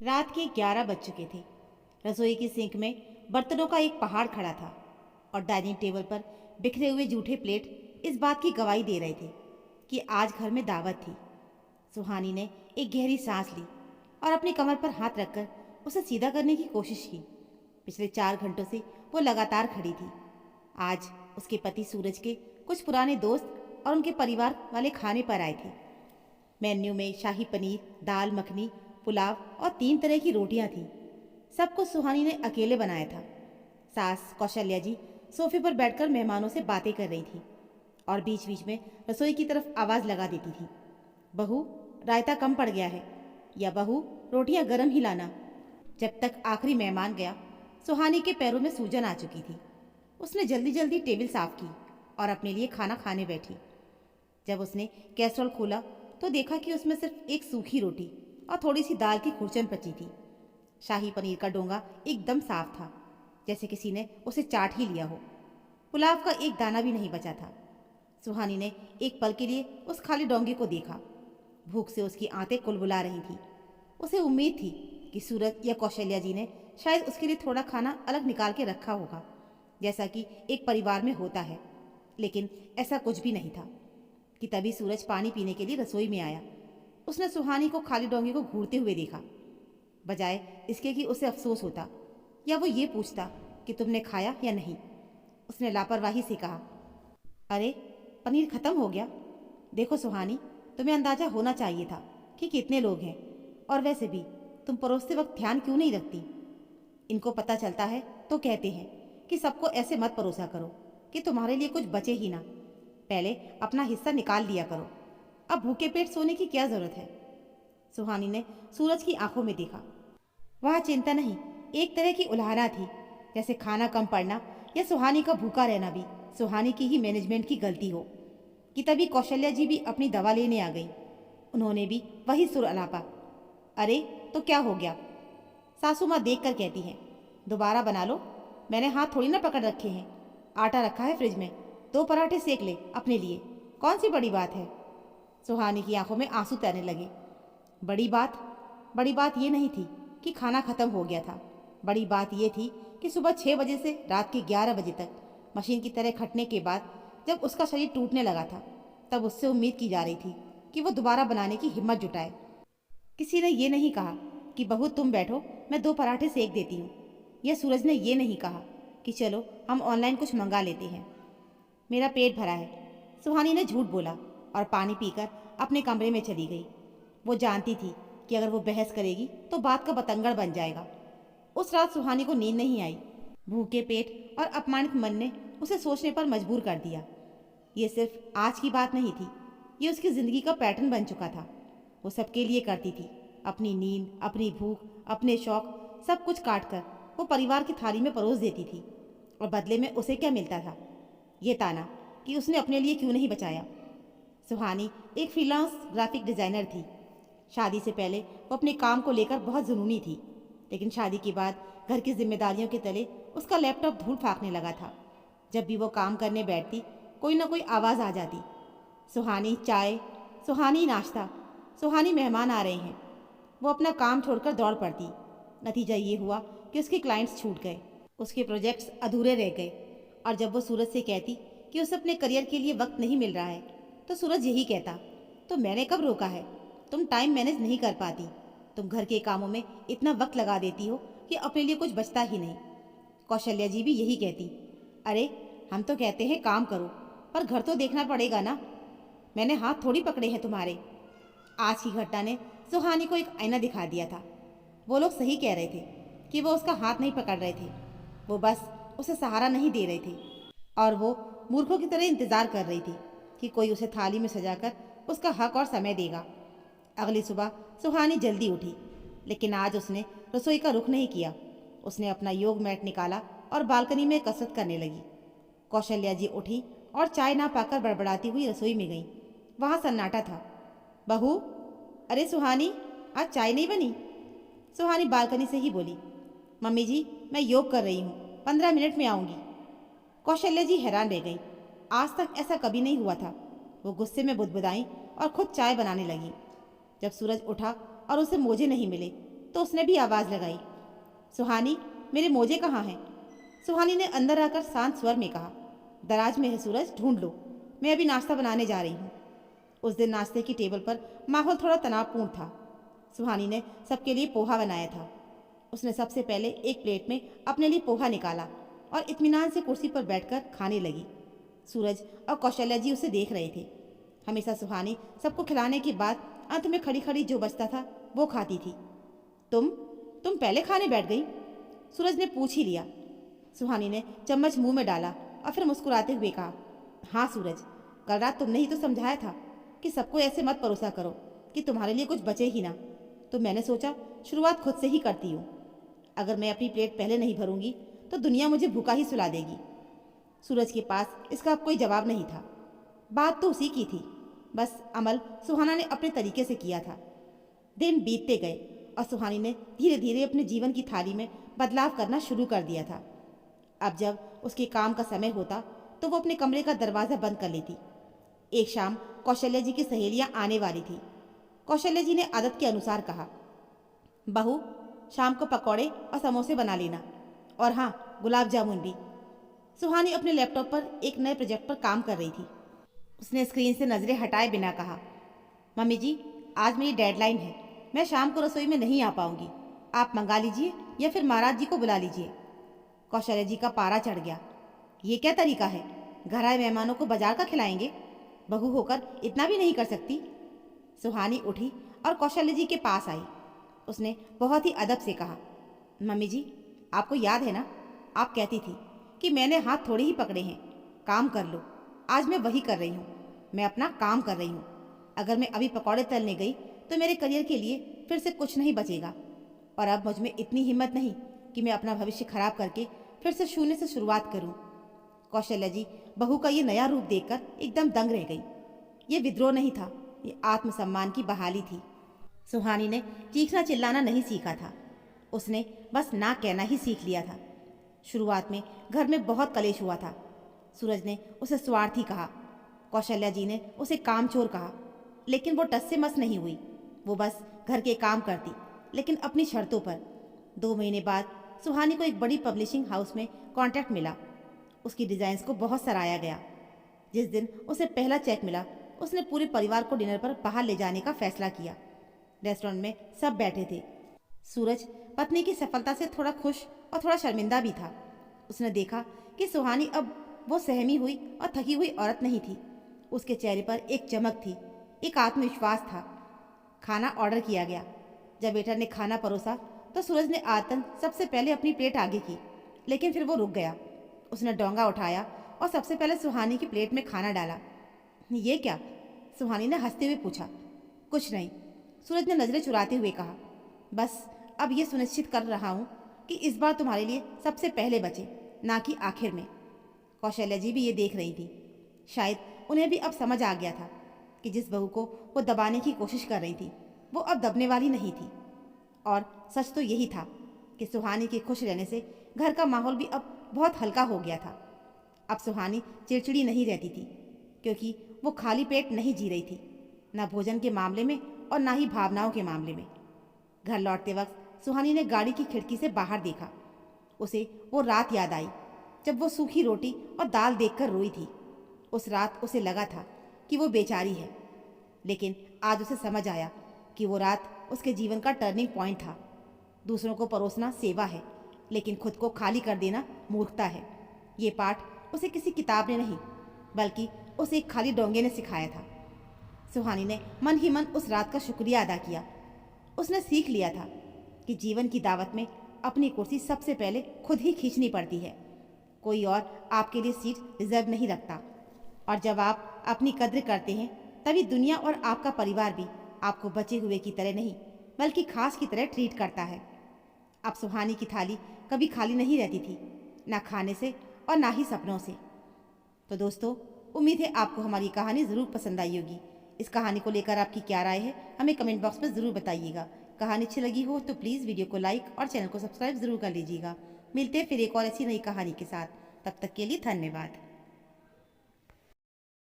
रात के 11 बज चुके थे। रसोई की सिंक में बर्तनों का एक पहाड़ खड़ा था और डाइनिंग टेबल पर बिखरे हुए जूठे प्लेट इस बात की गवाही दे रहे थे कि आज घर में दावत थी। सुहानी ने एक गहरी सांस ली और अपनी कमर पर हाथ रखकर उसे सीधा करने की कोशिश की। पिछले 4 घंटों से वो लगातार खड़ी थी। आज उसके पति सूरज के कुछ पुराने दोस्त और उनके परिवार वाले खाने पर आए थे। मेन्यू में शाही पनीर, दाल मखनी, पुलाव और 3 तरह की रोटियां थीं। सब कुछ सुहानी ने अकेले बनाया था। सास कौशल्या जी सोफे पर बैठकर मेहमानों से बातें कर रही थी और बीच बीच में रसोई की तरफ आवाज़ लगा देती थी, बहू रायता कम पड़ गया है, या बहू रोटियां गर्म ही लाना। जब तक आखिरी मेहमान गया, सुहानी के पैरों में सूजन आ चुकी थी। उसने जल्दी जल्दी टेबल साफ की और अपने लिए खाना खाने बैठी। जब उसने कैसरोल खोला तो देखा कि उसमें सिर्फ एक सूखी रोटी और थोड़ी सी दाल की खुरचन बची थी। शाही पनीर का डोंगा एकदम साफ था, जैसे किसी ने उसे चाट ही लिया हो। पुलाव का एक दाना भी नहीं बचा था। सुहानी ने एक पल के लिए उस खाली डोंगे को देखा। भूख से उसकी आंतें कुलबुला रही थी। उसे उम्मीद थी कि सूरज या कौशल्या जी ने शायद उसके लिए थोड़ा खाना अलग निकाल के रखा होगा, जैसा कि एक परिवार में होता है। लेकिन ऐसा कुछ भी नहीं था कि तभी सूरज पानी पीने के लिए रसोई में आया। उसने सुहानी को खाली डोंगे को घूरते हुए देखा। बजाय इसके कि उसे अफसोस होता या वो ये पूछता कि तुमने खाया या नहीं, उसने लापरवाही से कहा, अरे पनीर खत्म हो गया। देखो सुहानी, तुम्हें अंदाजा होना चाहिए था कि कितने लोग हैं, और वैसे भी तुम परोसते वक्त ध्यान क्यों नहीं रखती। इनको पता चलता है तो कहते हैं कि सबको ऐसे मत परोसा करो कि तुम्हारे लिए कुछ बचे ही ना। पहले अपना हिस्सा निकाल लिया करो। अब भूखे पेट सोने की क्या जरूरत है। सुहानी ने सूरज की आंखों में देखा। वह चिंता नहीं, एक तरह की उल्हाना थी, जैसे खाना कम पड़ना या सुहानी का भूखा रहना भी सुहानी की ही मैनेजमेंट की गलती हो। कि तभी कौशल्या जी भी अपनी दवा लेने आ गई। उन्होंने भी वही सुर अलापा, अरे तो क्या हो गया। सासू माँ देख कर कहती हैं, दोबारा बना लो, मैंने हाथ थोड़ी ना पकड़ रखे हैं। आटा रखा है फ्रिज में, 2 पराठे सेक ले अपने लिए, कौन सी बड़ी बात है। सुहानी की आंखों में आंसू तैरने लगे। बड़ी बात? बड़ी बात ये नहीं थी कि खाना खत्म हो गया था। बड़ी बात ये थी कि सुबह 6 बजे से रात के 11 बजे तक मशीन की तरह खटने के बाद जब उसका शरीर टूटने लगा था, तब उससे उम्मीद की जा रही थी कि वो दोबारा बनाने की हिम्मत जुटाए। किसी ने ये नहीं कहा कि बहू तुम बैठो, मैं 2 पराठे सेक देती हूँ। यह सूरज ने ये नहीं कहा कि चलो हम ऑनलाइन कुछ मंगा लेते हैं, मेरा पेट भरा है। सुहानी ने झूठ बोला और पानी पीकर अपने कमरे में चली गई। वो जानती थी कि अगर वो बहस करेगी तो बात का बतंगड़ बन जाएगा। उस रात सुहानी को नींद नहीं आई। भूखे पेट और अपमानित मन ने उसे सोचने पर मजबूर कर दिया। ये सिर्फ आज की बात नहीं थी, ये उसकी ज़िंदगी का पैटर्न बन चुका था। वो सबके लिए करती थी, अपनी नींद, अपनी भूख, अपने शौक, सब कुछ काट कर वो परिवार की थाली में परोस देती थी। और बदले में उसे क्या मिलता था? ये ताना कि उसने अपने लिए क्यों नहीं बचाया। सुहानी एक फ्रीलांस ग्राफिक डिज़ाइनर थी। शादी से पहले वो अपने काम को लेकर बहुत जुनूनी थी, लेकिन शादी के बाद घर की जिम्मेदारियों के तले उसका लैपटॉप धूल फाँकने लगा था। जब भी वो काम करने बैठती, कोई ना कोई आवाज़ आ जाती, सुहानी चाय, सुहानी नाश्ता, सुहानी मेहमान आ रहे हैं। वो अपना काम छोड़कर दौड़ पड़ती। नतीजा ये हुआ कि उसके क्लाइंट्स छूट गए, उसके प्रोजेक्ट्स अधूरे रह गए। और जब वो सूरज से कहती कि उसे अपने करियर के लिए वक्त नहीं मिल रहा है, तो सूरज यही कहता, तो मैंने कब रोका है, तुम टाइम मैनेज नहीं कर पाती, तुम घर के कामों में इतना वक्त लगा देती हो कि अपने लिए कुछ बचता ही नहीं। कौशल्या जी भी यही कहती, अरे हम तो कहते हैं काम करो, पर घर तो देखना पड़ेगा ना, मैंने हाथ थोड़ी पकड़े हैं तुम्हारे। आज की घटना ने सुहानी को एक आईना दिखा दिया था। वो लोग सही कह रहे थे कि वो उसका हाथ नहीं पकड़ रहे थे, वो बस उसे सहारा नहीं दे रहे थे। और वो मूर्खों की तरह इंतज़ार कर रही थी कि कोई उसे थाली में सजाकर उसका हक और समय देगा। अगली सुबह सुहानी जल्दी उठी, लेकिन आज उसने रसोई का रुख नहीं किया। उसने अपना योग मैट निकाला और बालकनी में कसरत करने लगी। कौशल्या जी उठी और चाय ना पाकर बड़बड़ाती हुई रसोई में गई। वहाँ सन्नाटा था। बहू, अरे सुहानी, आज चाय नहीं बनी। सुहानी बालकनी से ही बोली, मम्मी जी मैं योग कर रही हूँ, 15 मिनट में आऊँगी। कौशल्या जी हैरान रह गई। आज तक ऐसा कभी नहीं हुआ था। वो गुस्से में बुदबुदाई और खुद चाय बनाने लगी। जब सूरज उठा और उसे मोजे नहीं मिले, तो उसने भी आवाज़ लगाई, सुहानी मेरे मोजे कहाँ हैं? सुहानी ने अंदर आकर शांत स्वर में कहा, दराज में है सूरज, ढूंढ लो, मैं अभी नाश्ता बनाने जा रही हूँ। उस दिन नाश्ते की टेबल पर माहौल थोड़ा तनावपूर्ण था। सुहानी ने सबके लिए पोहा बनाया था। उसने सबसे पहले एक प्लेट में अपने लिए पोहा निकाला और इत्मीनान से कुर्सी पर बैठकर खाने लगी। सूरज और कौशल्या जी उसे देख रहे थे। हमेशा सुहानी सबको खिलाने के बाद अंत में खड़ी खड़ी जो बचता था वो खाती थी। तुम पहले खाने बैठ गई? सूरज ने पूछ ही लिया। सुहानी ने चम्मच मुंह में डाला और फिर मुस्कुराते हुए कहा, हाँ सूरज, कल रात तुमने ही तो समझाया था कि सबको ऐसे मत परोसा करो कि तुम्हारे लिए कुछ बचे ही ना, तो मैंने सोचा शुरुआत खुद से ही करती हूँ। अगर मैं अपनी प्लेट पहले नहीं भरूंगी तो दुनिया मुझे भूखा ही सुला देगी। सूरज के पास इसका अब कोई जवाब नहीं था। बात तो उसी की थी, बस अमल सुहाना ने अपने तरीके से किया था। दिन बीतते गए और सुहानी ने धीरे धीरे अपने जीवन की थाली में बदलाव करना शुरू कर दिया था। अब जब उसके काम का समय होता तो वो अपने कमरे का दरवाज़ा बंद कर लेती। एक शाम कौशल्या जी की सहेलियां आने वाली थी। कौशल्या जी ने आदत के अनुसार कहा, बहू शाम को पकौड़े और समोसे बना लेना, और हाँ गुलाब जामुन भी। सुहानी अपने लैपटॉप पर एक नए प्रोजेक्ट पर काम कर रही थी। उसने स्क्रीन से नज़रें हटाए बिना कहा, मम्मी जी आज मेरी डेडलाइन है, मैं शाम को रसोई में नहीं आ पाऊंगी, आप मंगा लीजिए या फिर महाराज जी को बुला लीजिए। कौशल्या जी का पारा चढ़ गया। ये क्या तरीका है? घर आए मेहमानों को बाजार का खिलाएंगे? बहू होकर इतना भी नहीं कर सकती। सुहानी उठी और कौशल्या जी के पास आई। उसने बहुत ही अदब से कहा, मम्मी जी आपको याद है ना, आप कहती थी कि मैंने हाथ थोड़े ही पकड़े हैं, काम कर लो। आज मैं वही कर रही हूँ, मैं अपना काम कर रही हूँ। अगर मैं अभी पकौड़े तलने गई तो मेरे करियर के लिए फिर से कुछ नहीं बचेगा, और अब मुझ में इतनी हिम्मत नहीं कि मैं अपना भविष्य खराब करके फिर से शून्य से शुरुआत करूं। कौशल्या जी बहू का ये नया रूप देखकर एकदम दंग रह गई। ये विद्रोह नहीं था, ये आत्मसम्मान की बहाली थी। सुहानी ने चीखना चिल्लाना नहीं सीखा था, उसने बस ना कहना ही सीख लिया था। शुरुआत में घर में बहुत कलेश हुआ था। सूरज ने उसे स्वार्थी कहा, कौशल्या जी ने उसे कामचोर कहा, लेकिन वो टस से मस नहीं हुई। वो बस घर के काम करती, लेकिन अपनी शर्तों पर। 2 महीने बाद सुहानी को एक बड़ी पब्लिशिंग हाउस में कॉन्ट्रैक्ट मिला। उसकी डिज़ाइंस को बहुत सराहा गया। जिस दिन उसे पहला चेक मिला, उसने पूरे परिवार को डिनर पर बाहर ले जाने का फैसला किया। रेस्टोरेंट में सब बैठे थे। सूरज पत्नी की सफलता से थोड़ा खुश और थोड़ा शर्मिंदा भी था। उसने देखा कि सुहानी अब वो सहमी हुई और थकी हुई औरत नहीं थी। उसके चेहरे पर एक चमक थी, एक आत्मविश्वास था। खाना ऑर्डर किया गया। जब वेटर ने खाना परोसा तो सूरज ने आतन सबसे पहले अपनी प्लेट आगे की, लेकिन फिर वो रुक गया। उसने डोंगा उठाया और सबसे पहले सुहानी की प्लेट में खाना डाला। ये क्या? सुहानी ने हंसते हुए पूछा। कुछ नहीं, सूरज ने नजरें चुराते हुए कहा, बस अब ये सुनिश्चित कर रहा हूँ कि इस बार तुम्हारे लिए सबसे पहले बचे, ना कि आखिर में। कौशल्या जी भी ये देख रही थी। शायद उन्हें भी अब समझ आ गया था कि जिस बहू को वो दबाने की कोशिश कर रही थी वो अब दबने वाली नहीं थी। और सच तो यही था कि सुहानी के खुश रहने से घर का माहौल भी अब बहुत हल्का हो गया था। अब सुहानी चिड़चिड़ी नहीं रहती थी, क्योंकि वो खाली पेट नहीं जी रही थी, ना भोजन के मामले में और ना ही भावनाओं के मामले में। घर लौटते वक्त सुहानी ने गाड़ी की खिड़की से बाहर देखा। उसे वो रात याद आई जब वो सूखी रोटी और दाल देखकर रोई थी। उस रात उसे लगा था कि वो बेचारी है, लेकिन आज उसे समझ आया कि वो रात उसके जीवन का टर्निंग पॉइंट था। दूसरों को परोसना सेवा है, लेकिन खुद को खाली कर देना मूर्खता है। ये पाठ उसे किसी किताब ने नहीं, बल्कि उसे एक खाली डोंगे ने सिखाया था। सुहानी ने मन ही मन उस रात का शुक्रिया अदा किया। उसने सीख लिया था कि जीवन की दावत में अपनी कुर्सी सबसे पहले खुद ही खींचनी पड़ती है। कोई और आपके लिए सीट रिजर्व नहीं रखता, और जब आप अपनी कद्र करते हैं तभी दुनिया और आपका परिवार भी आपको बचे हुए की तरह नहीं, बल्कि खास की तरह ट्रीट करता है। अब सुहानी की थाली कभी खाली नहीं रहती थी, ना खाने से और ना ही सपनों से। तो दोस्तों, उम्मीद है आपको हमारी कहानी ज़रूर पसंद आई होगी। इस कहानी को लेकर आपकी क्या राय है हमें कमेंट बॉक्स में ज़रूर बताइएगा। कहानी अच्छी लगी हो तो प्लीज़ वीडियो को लाइक और चैनल को सब्सक्राइब ज़रूर कर लीजिएगा। मिलते हैं फिर एक और ऐसी नई कहानी के साथ। तब तक के लिए धन्यवाद।